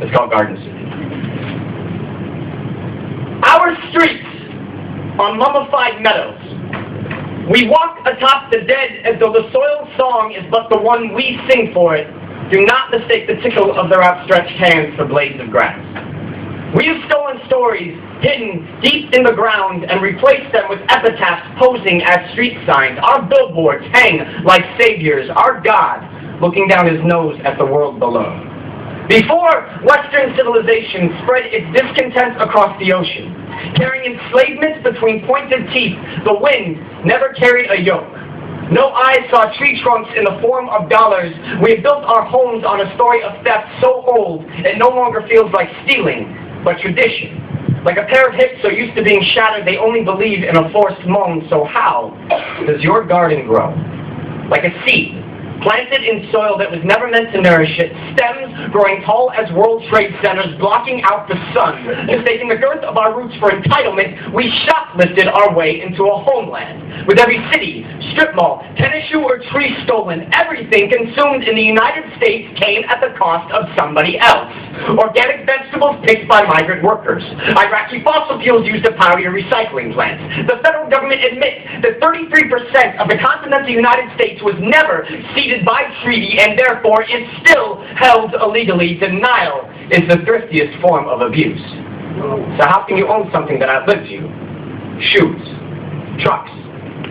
It's called Garden City. Our streets on mummified meadows. We walk atop the dead as though the soiled song is but the one we sing for it. Do not mistake the tickle of their outstretched hands for blades of grass. We have stolen stories hidden deep in the ground and replaced them with epitaphs posing as street signs. Our billboards hang like saviors, our God looking down his nose at the world below. Before Western civilization spread its discontent across the ocean, carrying enslavement between pointed teeth, the wind never carried a yoke. No eyes saw tree trunks in the form of dollars. We have built our homes on a story of theft so old it no longer feels like stealing, but tradition. Like a pair of hips so used to being shattered they only believe in a forced moan. So how does your garden grow? Like a seed, planted in soil that was never meant to nourish it, stems growing tall as World Trade Centers, blocking out the sun. Mistaking the girth of our roots for entitlement, we shoplifted our way into a homeland. With every city, strip mall, tennis shoe, or tree stolen, everything consumed in the United States came at the cost of somebody else. Organic vegetables picked by migrant workers. Iraqi fossil fuels used to power your recycling plants. The federal government admits that 33% of the continental United States was never ceded by treaty and therefore is still held illegally. Denial is the thriftiest form of abuse. So how can you own something that outlived you? Shoes, trucks,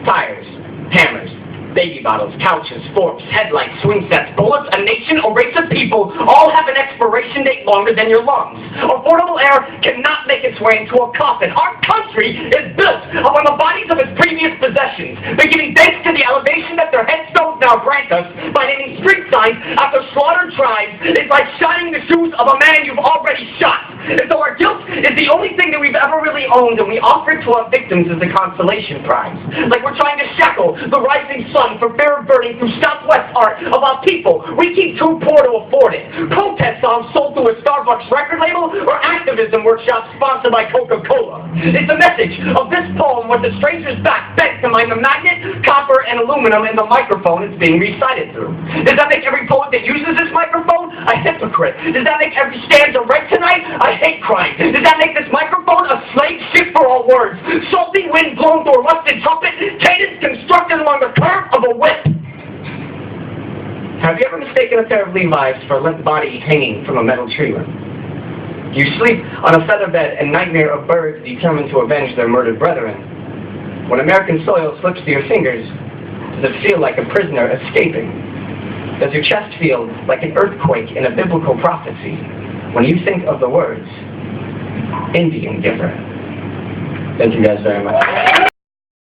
tires, hammers, baby bottles, couches, forks, headlights, swing sets, bullets, a nation, a race of people all have an expiration date longer than your lungs. Affordable air cannot make its way into a coffin. Our country is built upon the bodies of its previous possessions. They're giving thanks to the elevation that their headstones now grant us by naming street signs after slaughtered tribes is like shining the shoes of a man you've already shot. And so our guilt is the only thing that we've ever really owned, and we offer it to our victims as a consolation prize. Like we're trying to shackle the rising sun for fear of burning through Southwest art of our people we keep too poor to afford it. Protest songs sold through a Starbucks record label or activism workshops sponsored by Coca-Cola. It's the message of this poem with the stranger's back bent to mine the magnet, copper, and aluminum in the microphone it's being recited through. Does that make every poet that uses this microphone a hypocrite? Does that make every stanza read tonight a hate crime? Does that make this microphone a slave ship for all words? Salty wind blown through a rusted trumpet, cadence constructed along the curve of a whip. Have you ever mistaken a pair of Levi's for a limp body hanging from a metal tree limb? Do you sleep on a feather bed and nightmare of birds determined to avenge their murdered brethren? When American soil slips through your fingers, does it feel like a prisoner escaping? Does your chest feel like an earthquake in a biblical prophecy when you think of the words Indian giver? Thank you guys very much.